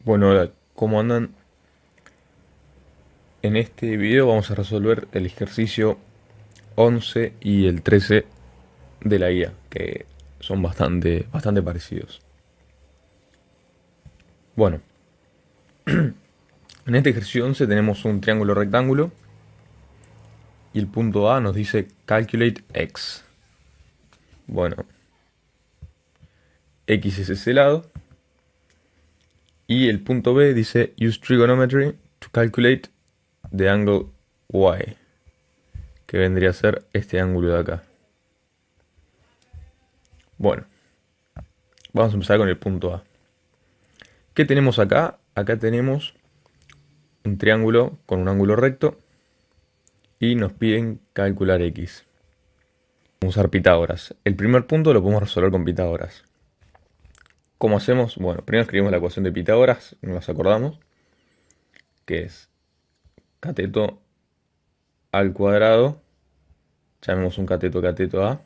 Bueno, hola, ¿cómo andan? En este video vamos a resolver el ejercicio 11 y el 13 de la guía, que son bastante parecidos. Bueno, en este ejercicio 11 tenemos un triángulo rectángulo y el punto A nos dice Calculate X. Bueno, X es ese lado y el punto B dice Use Trigonometry to calculate the angle Y, que vendría a ser este ángulo de acá. Bueno, vamos a empezar con el punto A. ¿Qué tenemos acá? Acá tenemos un triángulo con un ángulo recto y nos piden calcular x. Vamos a usar Pitágoras. El primer punto lo podemos resolver con Pitágoras. ¿Cómo hacemos? Bueno, primero escribimos la ecuación de Pitágoras, nos acordamos, que es cateto al cuadrado, llamemos un cateto A,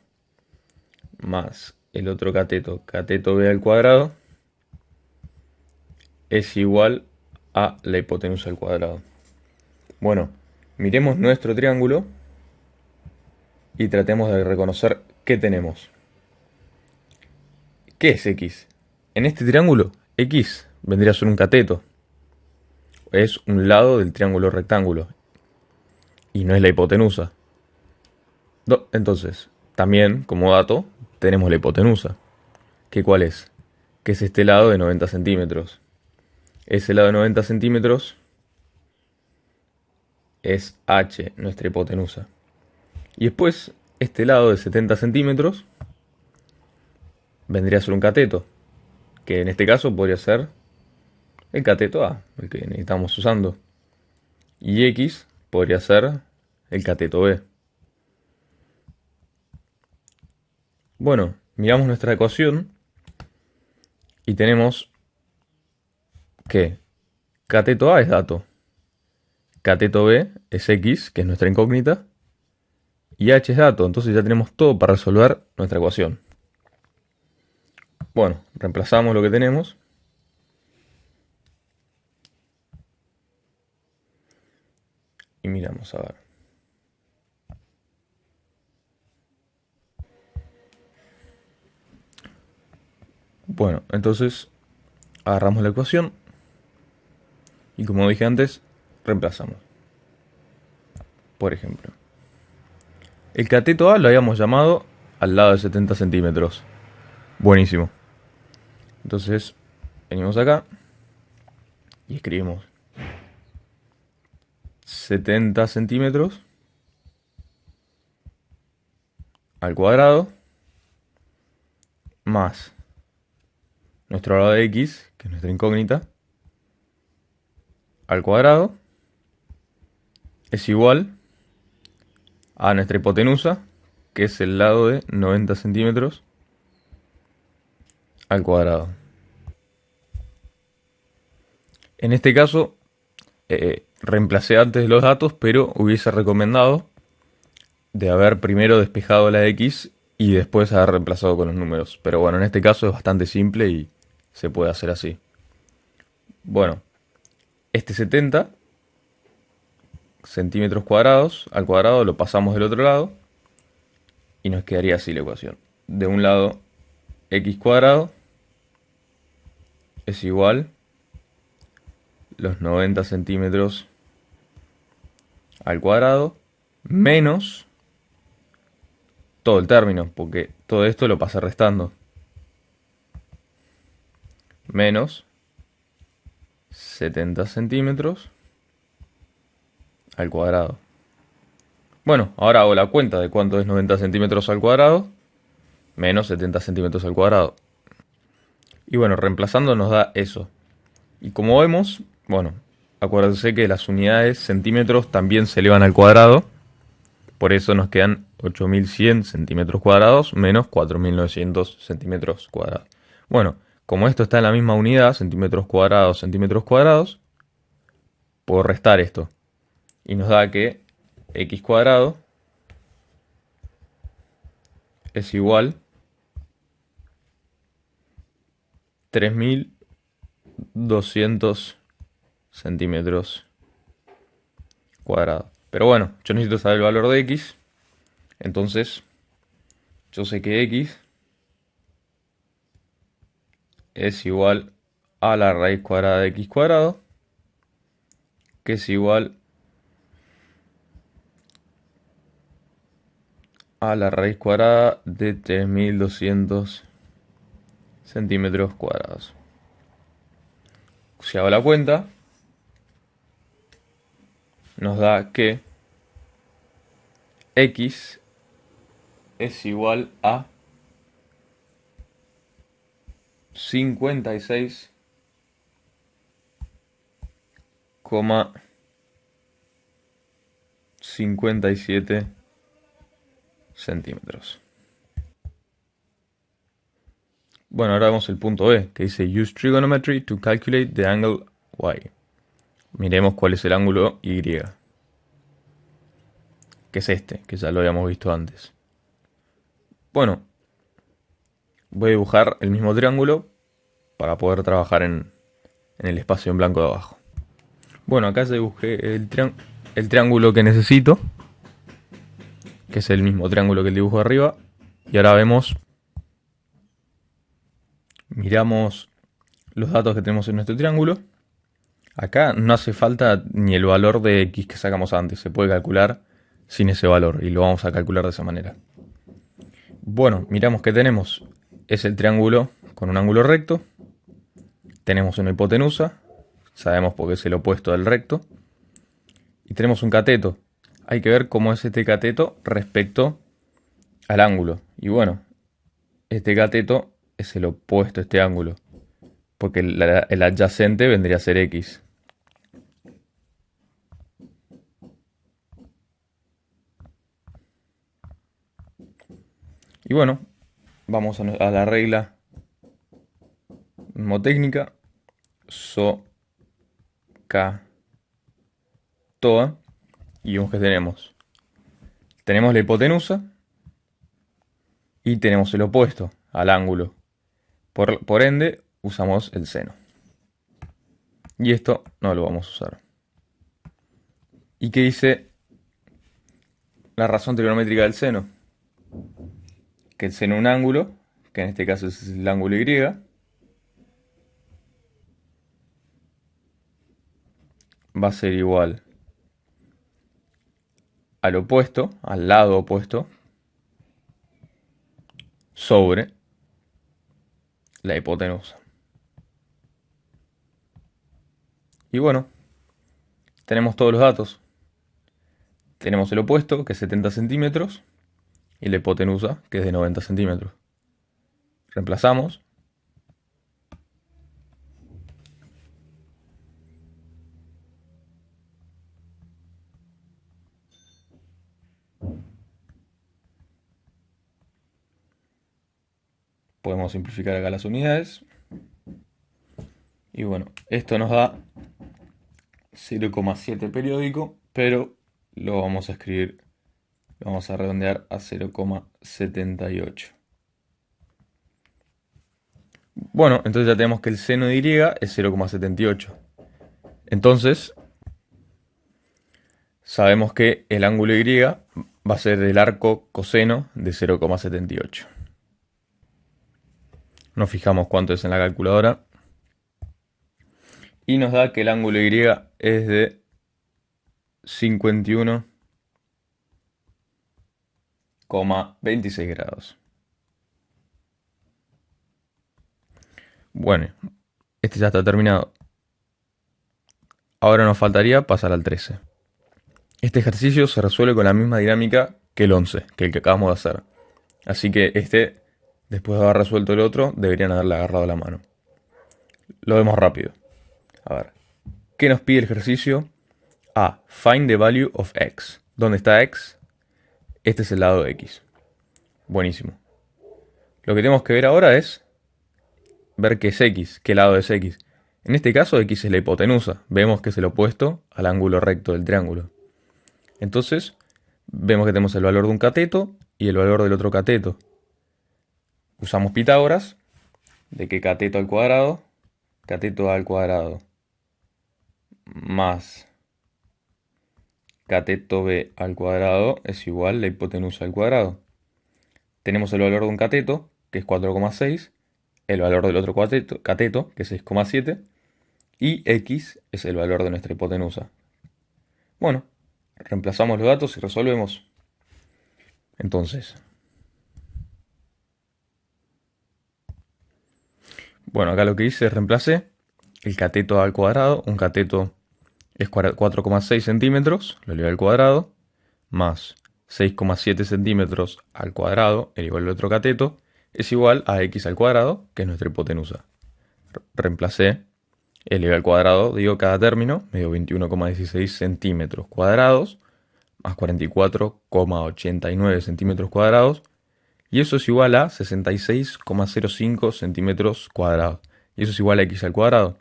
más el otro cateto B al cuadrado, es igual a la hipotenusa al cuadrado. Bueno, miremos nuestro triángulo y tratemos de reconocer qué tenemos. ¿Qué es X? En este triángulo, X vendría a ser un cateto. Es un lado del triángulo rectángulo. Y no es la hipotenusa. Entonces, también, como dato, tenemos la hipotenusa. ¿Qué cuál es? Que es este lado de 90 centímetros. Ese lado de 90 centímetros es H, nuestra hipotenusa. Y después, este lado de 70 centímetros vendría a ser un cateto. Que en este caso podría ser el cateto A, el que estamos usando. Y X podría ser el cateto B. Bueno, miramos nuestra ecuación y tenemos que cateto A es dato, cateto B es X, que es nuestra incógnita, y H es dato, entonces ya tenemos todo para resolver nuestra ecuación. Bueno, reemplazamos lo que tenemos y miramos a ver. Bueno, entonces agarramos la ecuación y como dije antes, reemplazamos. Por ejemplo, el cateto A lo habíamos llamado al lado de 70 centímetros. Buenísimo. Entonces, venimos acá y escribimos 70 centímetros al cuadrado más nuestro lado de x, que es nuestra incógnita, al cuadrado es igual a nuestra hipotenusa, que es el lado de 90 centímetros al cuadrado. En este caso, reemplacé antes los datos, pero hubiese recomendado de haber primero despejado la x y después haber reemplazado con los números. Pero bueno, en este caso es bastante simple y se puede hacer así. Bueno, este 70 centímetros cuadrados al cuadrado lo pasamos del otro lado y nos quedaría así la ecuación. De un lado, x cuadrado es igual los 90 centímetros al cuadrado menos todo el término, porque todo esto lo pasé restando. Menos 70 centímetros al cuadrado. Bueno, ahora hago la cuenta de cuánto es 90 centímetros al cuadrado menos 70 centímetros al cuadrado. Y bueno, reemplazando nos da eso. Y como vemos, bueno, acuérdense que las unidades centímetros también se elevan al cuadrado. Por eso nos quedan 8100 centímetros cuadrados menos 4900 centímetros cuadrados. Bueno, como esto está en la misma unidad, centímetros cuadrados, puedo restar esto. Y nos da que x cuadrado es igual 3000 200 centímetros cuadrados. Pero bueno, yo necesito saber el valor de x. Entonces, yo sé que x es igual a la raíz cuadrada de x cuadrado, que es igual a la raíz cuadrada de 3200 centímetros cuadrados. Si hago la cuenta, nos da que x es igual a 56,57 centímetros. Bueno, ahora vemos el punto B, que dice Use trigonometry to calculate the angle y. Miremos cuál es el ángulo y, que es este, que ya lo habíamos visto antes. Bueno, voy a dibujar el mismo triángulo para poder trabajar en el espacio en blanco de abajo. Bueno, acá ya dibujé el triángulo que necesito, que es el mismo triángulo que el dibujo de arriba. Y ahora miramos los datos que tenemos en nuestro triángulo. Acá no hace falta ni el valor de x que sacamos antes, se puede calcular sin ese valor y lo vamos a calcular de esa manera. Bueno, miramos que tenemos, es el triángulo con un ángulo recto, tenemos una hipotenusa, sabemos porque es el opuesto del recto, y tenemos un cateto. Hay que ver cómo es este cateto respecto al ángulo. Y bueno, este cateto es el opuesto a este ángulo, porque el adyacente vendría a ser x. Y bueno, vamos a la regla mnemotécnica, so, ca, toa, y vemos que tenemos la hipotenusa y tenemos el opuesto al ángulo. Por ende, usamos el seno. Y esto no lo vamos a usar. ¿Y qué dice la razón trigonométrica del seno? Que el seno de un ángulo, que en este caso es el ángulo y, va a ser igual al opuesto, al lado opuesto, sobre la hipotenusa. Y bueno, tenemos todos los datos. Tenemos el opuesto, que es 70 centímetros, y la hipotenusa, que es de 90 centímetros. Reemplazamos. Podemos simplificar acá las unidades. Y bueno, esto nos da 0,7 periódico, pero lo vamos a escribir, lo vamos a redondear a 0,78. Bueno, entonces ya tenemos que el seno de y es 0,78. Entonces, sabemos que el ángulo y va a ser el arco coseno de 0,78. Nos fijamos cuánto es en la calculadora. Y nos da que el ángulo y es de 51,26 grados. Bueno, este ya está terminado. Ahora nos faltaría pasar al 13. Este ejercicio se resuelve con la misma dinámica que el 11, que el que acabamos de hacer. Así que después de haber resuelto el otro, deberían haberle agarrado la mano. Lo vemos rápido. A ver, ¿qué nos pide el ejercicio? Find the value of x. ¿Dónde está x? Este es el lado de x. Buenísimo. Lo que tenemos que ver ahora es ver qué es x, qué lado es x. En este caso, x es la hipotenusa. Vemos que es el opuesto al ángulo recto del triángulo. Entonces, vemos que tenemos el valor de un cateto y el valor del otro cateto. Usamos Pitágoras, de que cateto al cuadrado cateto A al cuadrado más cateto B al cuadrado es igual a la hipotenusa al cuadrado. Tenemos el valor de un cateto, que es 4,6, el valor del otro cateto, que es 6,7, y x es el valor de nuestra hipotenusa. Bueno, reemplazamos los datos y resolvemos. Entonces, bueno, acá lo que hice es reemplacé el cateto al cuadrado. Un cateto es 4,6 centímetros, lo elevado al cuadrado, más 6,7 centímetros al cuadrado, el igual al otro cateto, es igual a x al cuadrado, que es nuestra hipotenusa. Reemplacé elevado al cuadrado, digo cada término, me dio 21,16 centímetros cuadrados, más 44,89 centímetros cuadrados, y eso es igual a 66,05 centímetros cuadrados. Y eso es igual a x al cuadrado.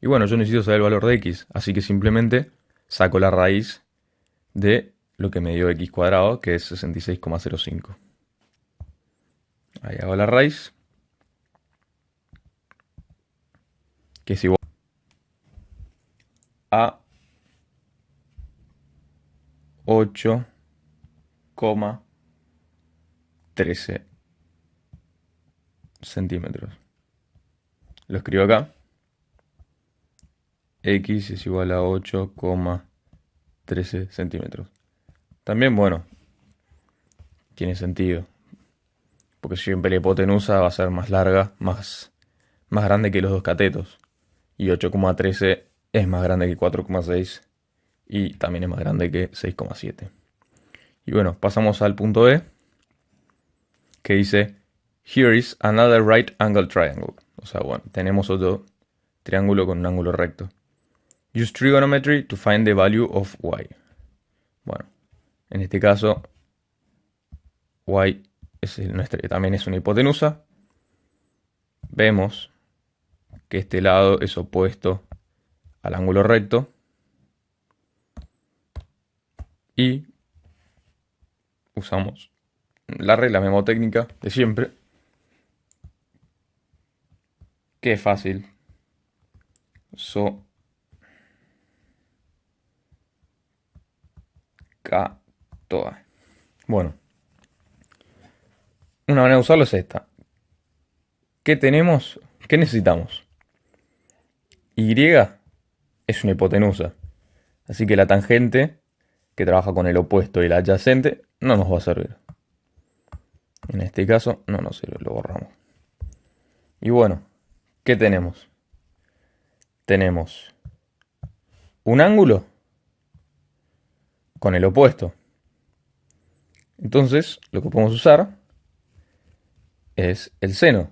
Y bueno, yo necesito saber el valor de x, así que simplemente saco la raíz de lo que me dio x cuadrado, que es 66,05. Ahí hago la raíz, que es igual a 8,13 centímetros. Lo escribo acá. X es igual a 8,13 centímetros. También, bueno, tiene sentido. Porque siempre la hipotenusa va a ser más larga, más grande que los dos catetos. Y 8,13 es más grande que 4,6 y también es más grande que 6,7. Y bueno, pasamos al punto B, que dice, here is another right angle triangle. O sea, bueno, tenemos otro triángulo con un ángulo recto. Use trigonometry to find the value of y. Bueno, en este caso, y también es una hipotenusa. Vemos que este lado es opuesto al ángulo recto. Y usamos la regla memotécnica de siempre, que es fácil. Toa. Bueno, una manera de usarlo es esta. ¿Qué tenemos? ¿Qué necesitamos? Y es una hipotenusa. Así que la tangente, que trabaja con el opuesto y el adyacente, no nos va a servir. En este caso no nos sirve, lo borramos. Y bueno, ¿qué tenemos? Tenemos un ángulo con el opuesto. Entonces, lo que podemos usar es el seno,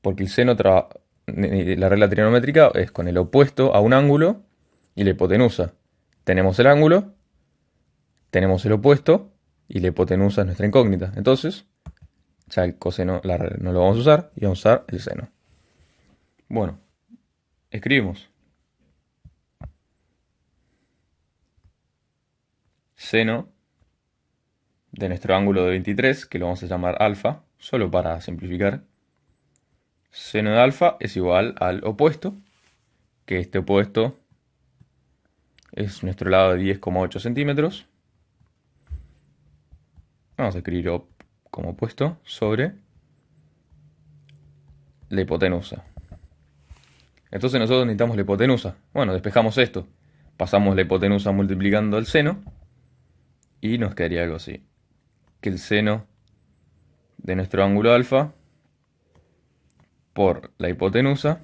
porque el seno la regla trigonométrica es con el opuesto a un ángulo y la hipotenusa. Tenemos el ángulo, tenemos el opuesto y la hipotenusa es nuestra incógnita. Entonces, ya el coseno no lo vamos a usar y vamos a usar el seno. Bueno, escribimos. Seno de nuestro ángulo de 23, que lo vamos a llamar alfa, solo para simplificar. Seno de alfa es igual al opuesto, que este opuesto es nuestro lado de 10,8 centímetros. Vamos a escribirlo como opuesto sobre la hipotenusa. Entonces nosotros necesitamos la hipotenusa. Bueno, despejamos esto. Pasamos la hipotenusa multiplicando el seno y nos quedaría algo así. Que el seno de nuestro ángulo alfa por la hipotenusa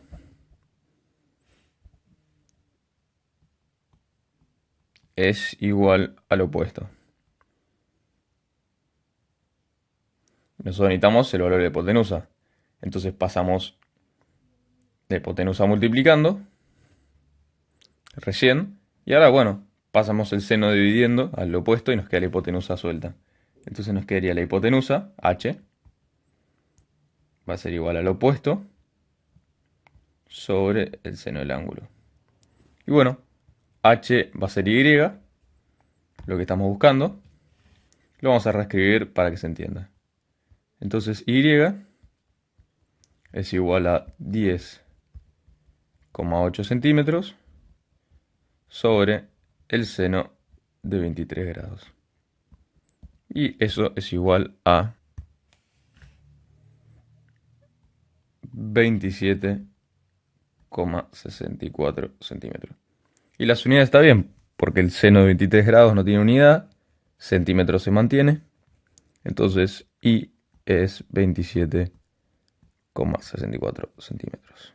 es igual al opuesto. Nosotros necesitamos el valor de la hipotenusa. Entonces pasamos la hipotenusa multiplicando recién. Y ahora, bueno, pasamos el seno dividiendo al opuesto y nos queda la hipotenusa suelta. Entonces nos quedaría la hipotenusa, h, va a ser igual al opuesto sobre el seno del ángulo. Y bueno, h va a ser y, lo que estamos buscando. Lo vamos a reescribir para que se entienda. Entonces y es igual a 10,8 23,8 centímetros sobre el seno de 23 grados. Y eso es igual a 27,64 centímetros. Y las unidades está bien, porque el seno de 23 grados no tiene unidad, centímetros se mantiene, entonces I es 27,64 centímetros.